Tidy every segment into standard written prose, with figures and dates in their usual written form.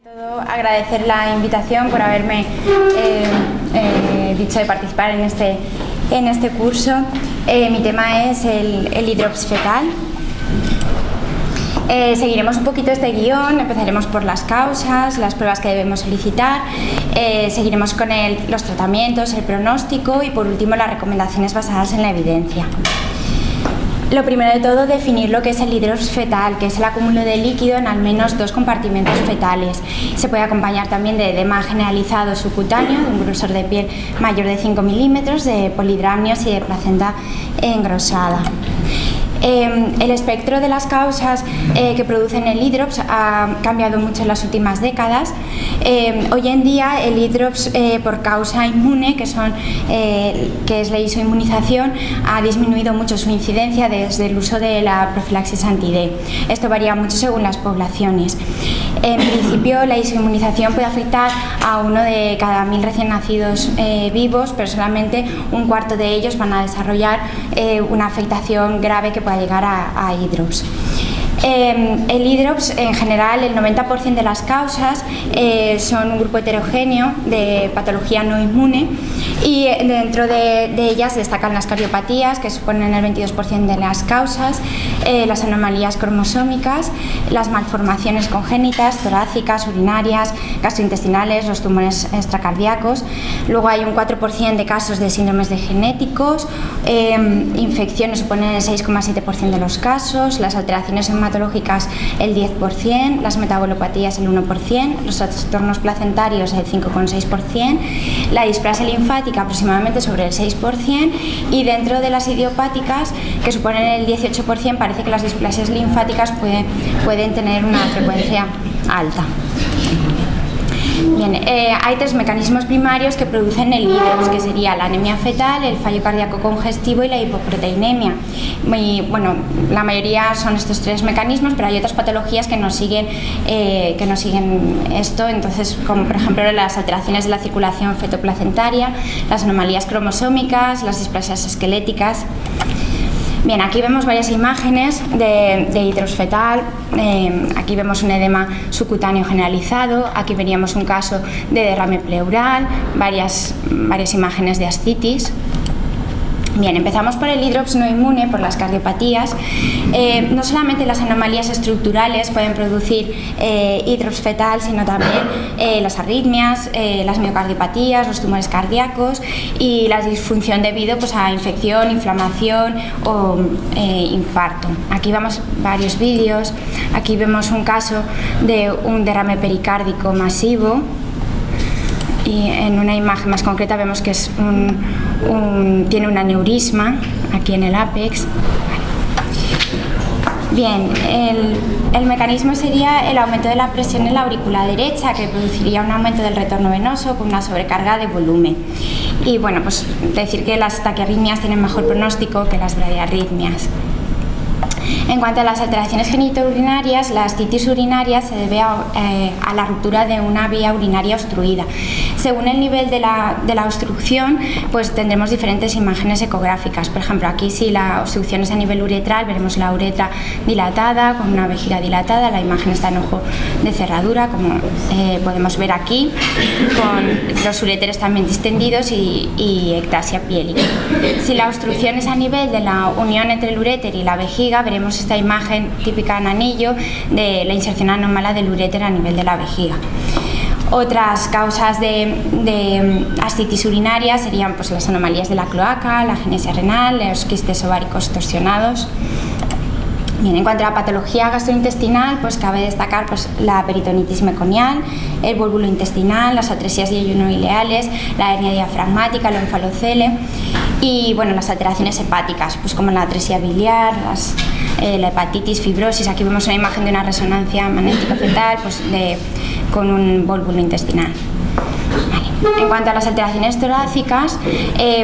Todo agradecer la invitación por haberme dicho de participar en este curso. Mi tema es el hidrops fetal. Seguiremos un poquito este guión, empezaremos por las causas, las pruebas que debemos solicitar, seguiremos con los tratamientos, el pronóstico y por último las recomendaciones basadas en la evidencia. Lo primero de todo, definir lo que es el hidrops fetal, que es el acúmulo de líquido en al menos 2 compartimentos fetales. Se puede acompañar también de edema generalizado subcutáneo, de un grosor de piel mayor de 5 milímetros, de polidramnios y de placenta engrosada. El espectro de las causas que producen el hidrops ha cambiado mucho en las últimas décadas. Hoy en día el hidrops por causa inmune, que es la isoinmunización, ha disminuido mucho su incidencia desde el uso de la profilaxis anti-D. Esto varía mucho según las poblaciones. En principio la isoinmunización puede afectar a 1 de cada 1000 recién nacidos vivos, pero solamente un cuarto de ellos van a desarrollar una afectación grave que pueda llegar a hidrops. El hidrops, en general, el 90% de las causas son un grupo heterogéneo de patología no inmune y dentro de ellas destacan las cardiopatías, que suponen el 22% de las causas, las anomalías cromosómicas, las malformaciones congénitas, torácicas, urinarias, gastrointestinales, los tumores extracardíacos. Luego hay un 4% de casos de síndromes de genéticos, infecciones suponen el 6,7% de los casos, las alteraciones hematológicas el 10%, las metabolopatías el 1%, los trastornos placentarios el 5,6%, la displasia linfática aproximadamente sobre el 6% y dentro de las idiopáticas, que suponen el 18%, parece que las displasias linfáticas pueden tener una frecuencia alta. Bien, hay 3 mecanismos primarios que producen el hidrops, que sería la anemia fetal, el fallo cardíaco congestivo y la hipoproteinemia. Bueno, la mayoría son estos 3 mecanismos, pero hay otras patologías que no siguen esto, entonces, como por ejemplo las alteraciones de la circulación fetoplacentaria, las anomalías cromosómicas, las displasias esqueléticas. Bien, aquí vemos varias imágenes de hidrops fetal. Aquí vemos un edema subcutáneo generalizado, aquí veríamos un caso de derrame pleural, varias imágenes de ascitis. Bien, empezamos por el hidrops no inmune, por las cardiopatías. No solamente las anomalías estructurales pueden producir hidrops fetal, sino también las arritmias, las miocardiopatías, los tumores cardíacos y la disfunción debido a infección, inflamación o infarto. Aquí vemos varios vídeos. Aquí vemos un caso de un derrame pericárdico masivo. Y en una imagen más concreta vemos que tiene un aneurisma aquí en el ápex. Bien, el mecanismo sería el aumento de la presión en la aurícula derecha, que produciría un aumento del retorno venoso con una sobrecarga de volumen. Y bueno, pues decir que las taquiarritmias tienen mejor pronóstico que las bradiarritmias. En cuanto a las alteraciones genitourinarias, la ascitis urinaria se debe a la ruptura de una vía urinaria obstruida. Según el nivel de la obstrucción, pues tendremos diferentes imágenes ecográficas. Por ejemplo, aquí si la obstrucción es a nivel uretral, veremos la uretra dilatada, con una vejiga dilatada, la imagen está en ojo de cerradura, como podemos ver aquí, con los uréteres también distendidos y ectasia piélica. Si la obstrucción es a nivel de la unión entre el uréter y la vejiga, veremos esta imagen típica en anillo de la inserción anómala del uréter a nivel de la vejiga. Otras causas de ascitis urinaria serían pues, las anomalías de la cloaca, la agenesia renal, los quistes ováricos torsionados. Bien, en cuanto a la patología gastrointestinal, pues cabe destacar pues, la peritonitis meconial, el volvulo intestinal, las atresias de ayuno ileales, la hernia diafragmática, el onfalocele y bueno, las alteraciones hepáticas, pues como la atresia biliar, la hepatitis, fibrosis. Aquí vemos una imagen de una resonancia magnética fetal pues, con un volvulo intestinal. Vale. En cuanto a las alteraciones torácicas,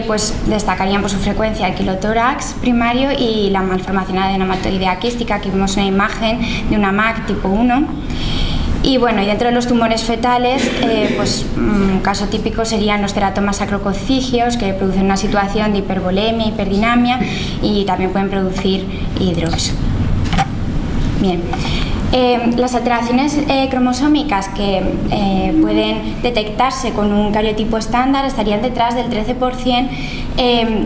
pues destacarían por su frecuencia el quilotórax primario y la malformación adenomatoidea quística. Aquí vemos una imagen de una MAC tipo 1. Y bueno, y dentro de los tumores fetales, pues un caso típico serían los teratomas sacrococcigios, que producen una situación de hipervolemia, hiperdinamia y también pueden producir hidrops. Bien. Las alteraciones cromosómicas que pueden detectarse con un cariotipo estándar estarían detrás del 13%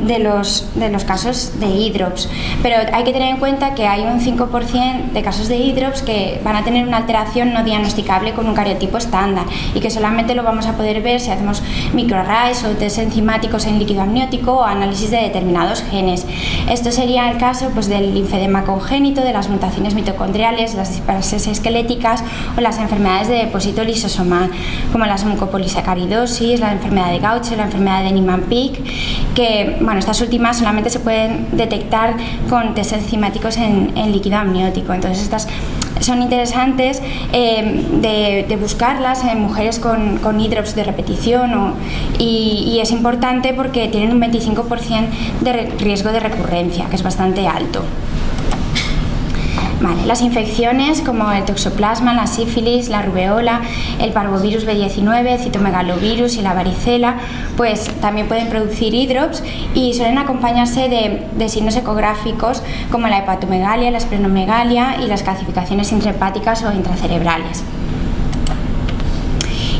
de los casos de hidrops, pero hay que tener en cuenta que hay un 5% de casos de hidrops que van a tener una alteración no diagnosticable con un cariotipo estándar y que solamente lo vamos a poder ver si hacemos microarrays o test enzimáticos en líquido amniótico o análisis de determinados genes. Esto sería el caso pues, del linfedema congénito, de las mutaciones mitocondriales, las displasias esqueléticas o las enfermedades de depósito lisosomal, como la mucopolisacaridosis, la enfermedad de Gaucher, la enfermedad de Niemann-Pick, que bueno, estas últimas solamente se pueden detectar con test enzimáticos en líquido amniótico. Entonces estas son interesantes de buscarlas en mujeres con hidrops de repetición y es importante porque tienen un 25% de riesgo de recurrencia, que es bastante alto. Vale, las infecciones como el toxoplasma, la sífilis, la rubeola, el parvovirus B19, el citomegalovirus y la varicela, pues también pueden producir hidrops y suelen acompañarse de signos ecográficos como la hepatomegalia, la esplenomegalia y las calcificaciones intrahepáticas o intracerebrales.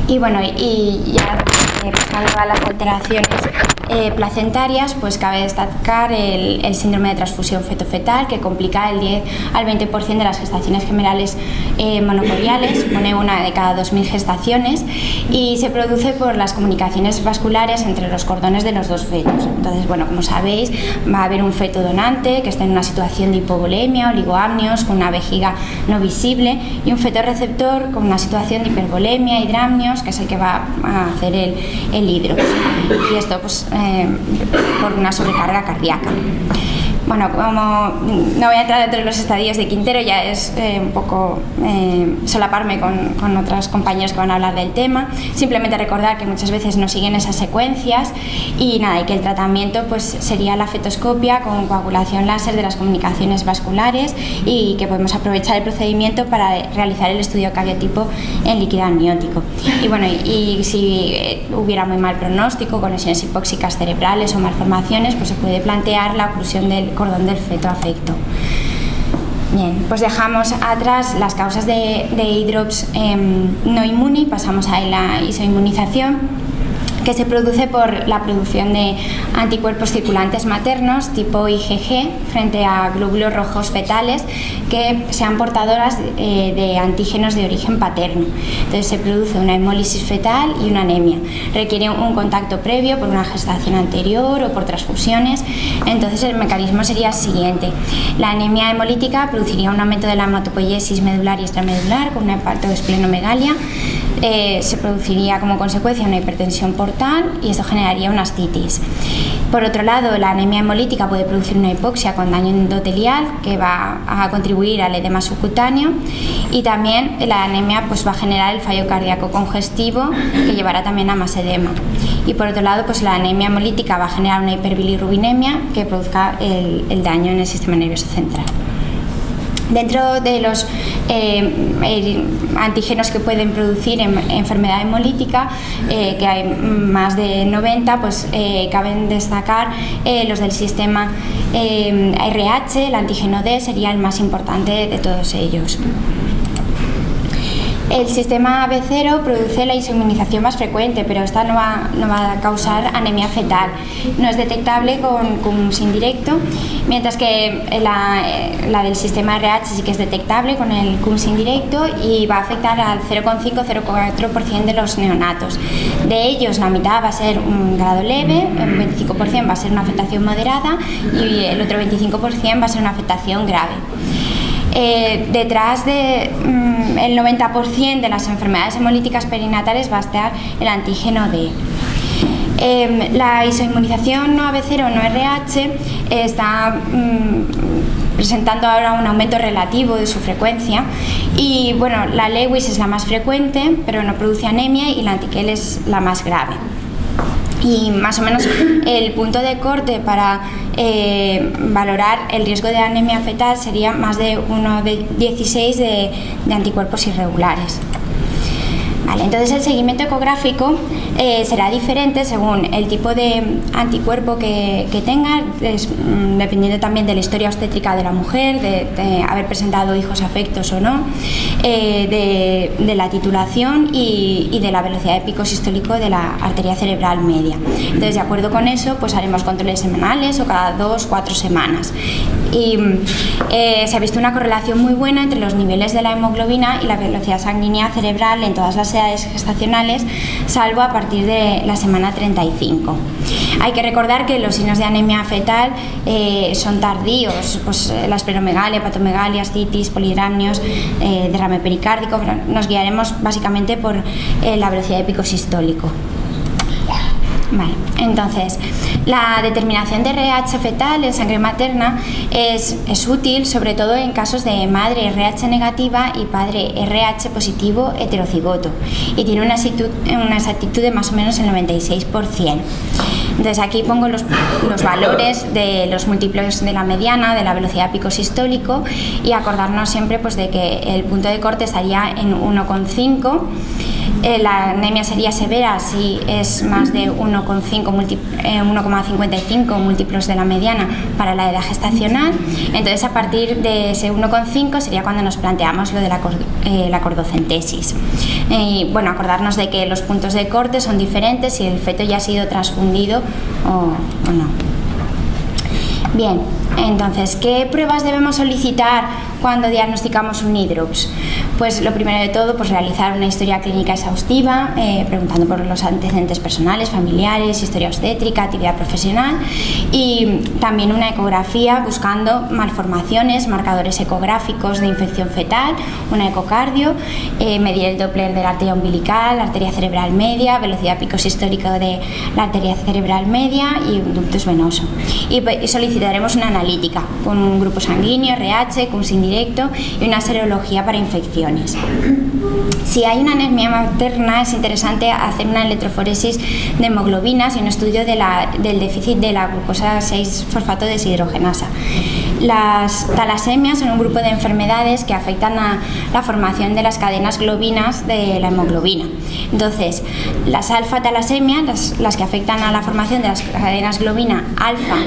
Y bueno, y ya pasando a las alteraciones placentarias, pues cabe destacar el síndrome de transfusión feto-fetal, que complica el 10 al 20% de las gestaciones gemelales monocoriales, supone una de cada 2.000 gestaciones y se produce por las comunicaciones vasculares entre los cordones de los dos fetos. Entonces, bueno, como sabéis, va a haber un feto donante que está en una situación de hipovolemia, oligoamnios, con una vejiga no visible, y un feto receptor con una situación de hipervolemia, hidramnios, que es el que va a hacer el hidrops. Y esto, pues, por una sobrecarga cardíaca. Bueno, como no voy a entrar dentro de los estadios de Quintero, ya es un poco solaparme con otros compañeros que van a hablar del tema. Simplemente recordar que muchas veces no siguen esas secuencias y nada, y que el tratamiento pues sería la fetoscopia con coagulación láser de las comunicaciones vasculares y que podemos aprovechar el procedimiento para realizar el estudio cariotipo en líquido amniótico. Y bueno, y si hubiera muy mal pronóstico, con lesiones hipóxicas cerebrales o malformaciones, pues se puede plantear la oclusión del cordón del feto afecto. Bien, pues dejamos atrás las causas de hidrops no inmune y pasamos a la isoinmunización, que se produce por la producción de anticuerpos circulantes maternos tipo IgG frente a glóbulos rojos fetales que sean portadoras de antígenos de origen paterno. Entonces se produce una hemólisis fetal y una anemia. Requiere un contacto previo por una gestación anterior o por transfusiones. Entonces el mecanismo sería el siguiente. La anemia hemolítica produciría un aumento de la hematopoiesis medular y extramedular con una hepatoesplenomegalia. Se produciría como consecuencia una hipertensión portal y esto generaría una ascitis. Por otro lado, la anemia hemolítica puede producir una hipoxia con daño endotelial que va a contribuir al edema subcutáneo y también la anemia pues, va a generar el fallo cardíaco congestivo que llevará también a más edema. Y por otro lado, pues, la anemia hemolítica va a generar una hiperbilirrubinemia que produzca el daño en el sistema nervioso central. Dentro de los antígenos que pueden producir enfermedad hemolítica, que hay más de 90, pues caben destacar los del sistema RH, el antígeno D sería el más importante de todos ellos. El sistema B0 produce la isoinmunización más frecuente, pero esta no va a causar anemia fetal. No es detectable con CUMS indirecto, mientras que la del sistema RH sí que es detectable con el CUMS indirecto y va a afectar al 0,5-0,4% de los neonatos. De ellos, la mitad va a ser un grado leve, el 25% va a ser una afectación moderada y el otro 25% va a ser una afectación grave. Detrás del 90% de las enfermedades hemolíticas perinatales va a estar el antígeno D. La isoinmunización no AB0 no RH está presentando ahora un aumento relativo de su frecuencia y bueno, la Lewis es la más frecuente pero no produce anemia y la Antiquel es la más grave. Y más o menos el punto de corte para valorar el riesgo de anemia fetal sería más de 1 de 16 de anticuerpos irregulares. Vale, entonces el seguimiento ecográfico será diferente según el tipo de anticuerpo que tenga, dependiendo también de la historia obstétrica de la mujer, de haber presentado hijos afectos o no, de la titulación y de la velocidad de pico sistólico de la arteria cerebral media. Entonces, de acuerdo con eso, pues haremos controles semanales o cada 2-4 semanas. Y se ha visto una correlación muy buena entre los niveles de la hemoglobina y la velocidad sanguínea cerebral en todas las edades gestacionales, salvo a partir de la semana 35. Hay que recordar que los signos de anemia fetal son tardíos, pues la esplenomegalia, hepatomegalia, ascitis, polidramnios, derrame pericárdico. Nos guiaremos básicamente por la velocidad de pico sistólico. Vale, entonces, la determinación de RH fetal en sangre materna es útil, sobre todo en casos de madre RH negativa y padre RH positivo heterocigoto, y tiene una exactitud de más o menos el 96%. Entonces, aquí pongo los valores de los múltiplos de la mediana, de la velocidad pico sistólico, y acordarnos siempre pues, de que el punto de corte estaría en 1,5. La anemia sería severa si es más de 1,55 múltiplos de la mediana para la edad gestacional. Entonces, a partir de ese 1,5 sería cuando nos planteamos lo de la cordocentesis. Bueno, acordarnos de que los puntos de corte son diferentes si el feto ya ha sido transfundido o no. Bien, entonces, ¿qué pruebas debemos solicitar cuando diagnosticamos un hidrops? Pues lo primero de todo, pues realizar una historia clínica exhaustiva, preguntando por los antecedentes personales, familiares, historia obstétrica, actividad profesional, y también una ecografía buscando malformaciones, marcadores ecográficos de infección fetal, una ecocardio, medir el Doppler de la arteria umbilical, la arteria cerebral media, velocidad pico sistólica de la arteria cerebral media y un ductus venoso. Y solicitaremos una analítica con un grupo sanguíneo, RH, CUMS indirecto y una serología para infecciones. Si hay una anemia materna, es interesante hacer una electroforesis de hemoglobinas y un estudio del déficit de la glucosa 6-fosfato deshidrogenasa. Las talasemias son un grupo de enfermedades que afectan a la formación de las cadenas globinas de la hemoglobina. Entonces, las alfa-talasemias, las que afectan a la formación de las cadenas globina alfa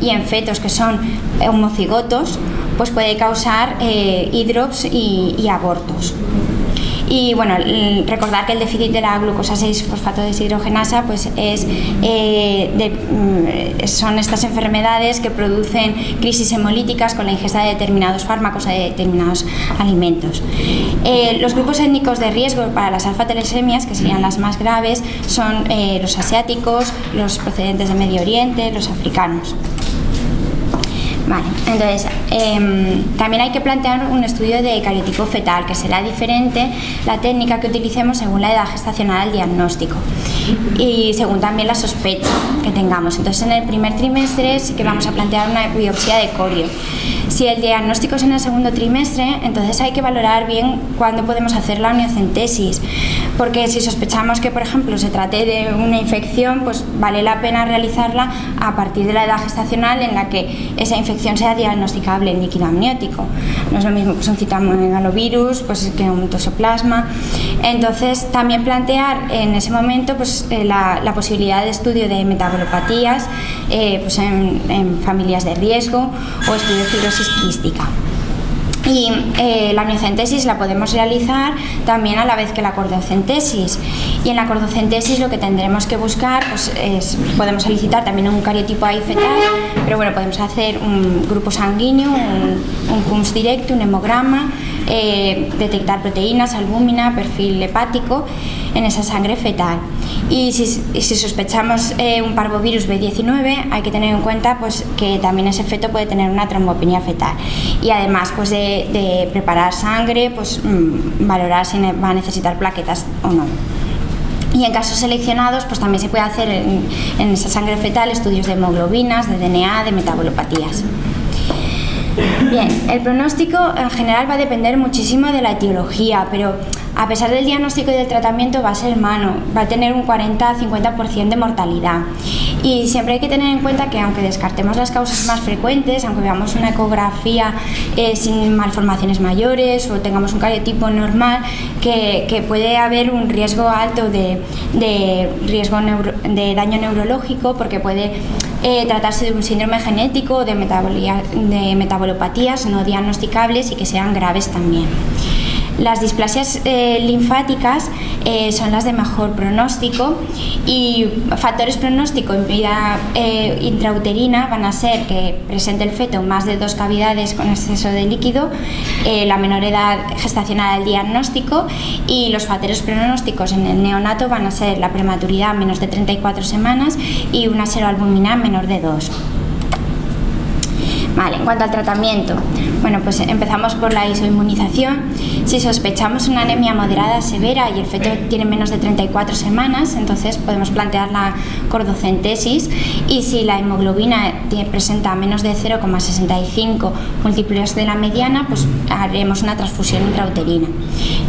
y en fetos que son homocigotos, pues puede causar hidrops y abortos. Y bueno, recordar que el déficit de la glucosa 6-fosfato deshidrogenasa pues son estas enfermedades que producen crisis hemolíticas con la ingesta de determinados fármacos o de determinados alimentos. Los grupos étnicos de riesgo para las alfa-talasemias, que serían las más graves, son los asiáticos, los procedentes de Medio Oriente, los africanos. Vale, entonces también hay que plantear un estudio de cariotipo fetal, que será diferente la técnica que utilicemos según la edad gestacional al diagnóstico y según también la sospecha que tengamos. Entonces, en el primer trimestre sí que vamos a plantear una biopsia de corio. Si el diagnóstico es en el segundo trimestre, entonces hay que valorar bien cuándo podemos hacer la amniocentesis, porque si sospechamos que, por ejemplo, se trate de una infección, pues vale la pena realizarla a partir de la edad gestacional en la que esa infección sea diagnosticable en líquido amniótico. No es lo mismo pues un citomegalovirus pues, que un toxoplasma. Entonces, también plantear en ese momento pues, la posibilidad de estudio de metabolopatías pues en familias de riesgo o estudio de fibrosis quística. Y la amniocentesis la podemos realizar también a la vez que la cordocentesis. Y en la cordocentesis lo que tendremos que buscar pues, podemos solicitar también un cariotipo ahí fetal, pero bueno, podemos hacer un grupo sanguíneo, un CUMS directo, un hemograma, detectar proteínas, albúmina, perfil hepático en esa sangre fetal. Y si sospechamos un parvovirus B19, hay que tener en cuenta pues, que también ese feto puede tener una trombopenia fetal. Y además pues, de preparar sangre, pues, valorar si va a necesitar plaquetas o no. Y en casos seleccionados, pues también se puede hacer en esa sangre fetal estudios de hemoglobinas, de DNA, de metabolopatías. Bien, el pronóstico en general va a depender muchísimo de la etiología, pero a pesar del diagnóstico y del tratamiento va a ser humano, va a tener un 40-50% de mortalidad. Y siempre hay que tener en cuenta que aunque descartemos las causas más frecuentes, aunque veamos una ecografía sin malformaciones mayores o tengamos un cariotipo normal, que puede haber un riesgo alto de daño neurológico, porque puede tratarse de un síndrome genético o de metabolopatías no diagnosticables y que sean graves también. Las displasias linfáticas son las de mejor pronóstico, y factores pronóstico en vida intrauterina van a ser que presente el feto más de 2 cavidades con exceso de líquido, la menor edad gestacional al diagnóstico, y los factores pronósticos en el neonato van a ser la prematuridad menos de 34 semanas y una seroalbúmina menor de 2. Vale, en cuanto al tratamiento, bueno, pues empezamos por la isoinmunización. Si sospechamos una anemia moderada severa y el feto tiene menos de 34 semanas, entonces podemos plantear la cordocentesis, y si la hemoglobina presenta menos de 0,65 múltiplos de la mediana, pues haremos una transfusión intrauterina.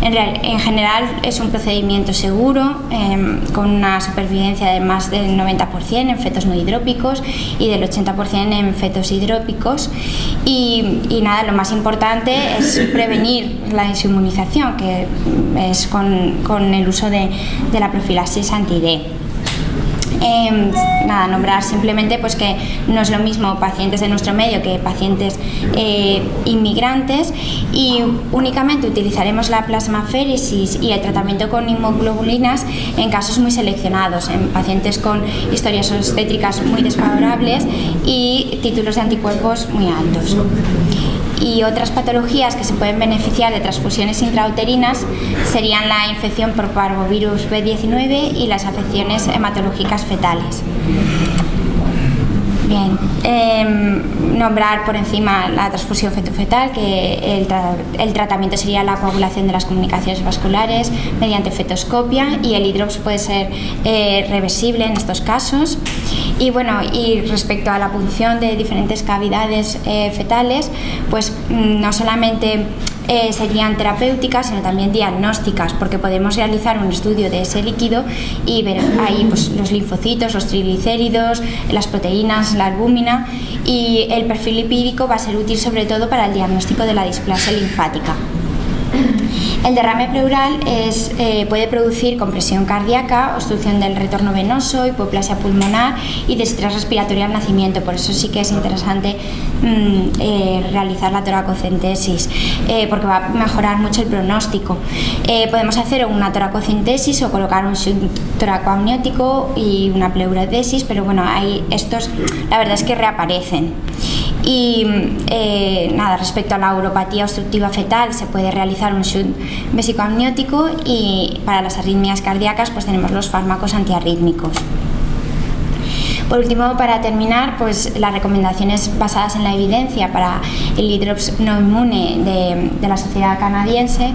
En general es un procedimiento seguro, con una supervivencia de más del 90% en fetos no hidrópicos y del 80% en fetos hidrópicos. Y nada, lo más importante es prevenir la inmunización, que es con el uso de la profilaxis anti-D. Nada, nombrar simplemente pues que no es lo mismo pacientes de nuestro medio que pacientes inmigrantes, y únicamente utilizaremos la plasmaféresis y el tratamiento con inmunoglobulinas en casos muy seleccionados, en pacientes con historias obstétricas muy desfavorables y títulos de anticuerpos muy altos. Y otras patologías que se pueden beneficiar de transfusiones intrauterinas serían la infección por parvovirus B19 y las afecciones hematológicas fetales. Bien, nombrar por encima la transfusión fetofetal, que el tratamiento sería la coagulación de las comunicaciones vasculares mediante fetoscopia, y el hidrops puede ser reversible en estos casos. Y bueno, y respecto a la punción de diferentes cavidades fetales, pues no solamente serían terapéuticas, sino también diagnósticas, porque podemos realizar un estudio de ese líquido y ver ahí pues los linfocitos, los triglicéridos, las proteínas, la albúmina, y el perfil lipídico va a ser útil sobre todo para el diagnóstico de la displasia linfática. El derrame pleural puede producir compresión cardíaca, obstrucción del retorno venoso, hipoplasia pulmonar y distrés respiratorio al nacimiento. Por eso sí que es interesante realizar la toracocentesis, porque va a mejorar mucho el pronóstico. Podemos hacer una toracocentesis o colocar un shunt toracoamniótico y una pleurodesis, pero bueno, estos la verdad es que reaparecen. Y nada, respecto a la uropatía obstructiva fetal, se puede realizar un shunt vesicoamniótico, y para las arritmias cardíacas pues tenemos los fármacos antiarrítmicos. Por último, para terminar, pues las recomendaciones basadas en la evidencia para el hidrops no inmune de la Sociedad Canadiense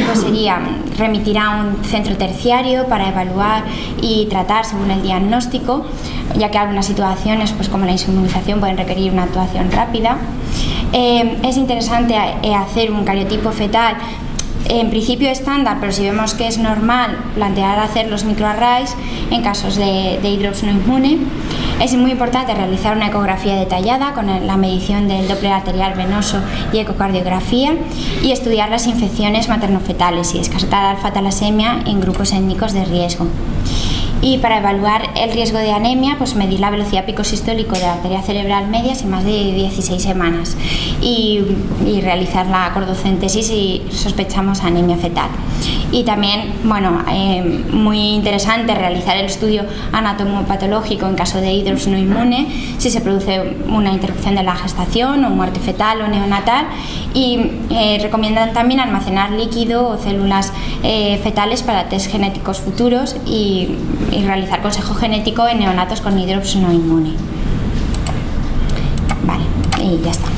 pues sería remitir a un centro terciario para evaluar y tratar según el diagnóstico, ya que algunas situaciones, pues como la inmunización, pueden requerir una actuación rápida. Es interesante hacer un cariotipo fetal en principio estándar, pero si vemos que es normal, plantear hacer los microarrays en casos de hidrops no inmune. Es muy importante realizar una ecografía detallada con la medición del Doppler arterial venoso y ecocardiografía, y estudiar las infecciones materno-fetales y descartar alfa-talasemia en grupos étnicos de riesgo. Y para evaluar el riesgo de anemia, pues medir la velocidad pico sistólico de la arteria cerebral media sin más de 16 semanas y realizar la cordocentesis si sospechamos anemia fetal. Y también, bueno, muy interesante realizar el estudio anatomopatológico en caso de hidrops no inmune, si se produce una interrupción de la gestación o muerte fetal o neonatal, y recomiendan también almacenar líquido o células fetales para test genéticos futuros y realizar consejo genético en neonatos con hidrops no inmune. Vale, y ya está.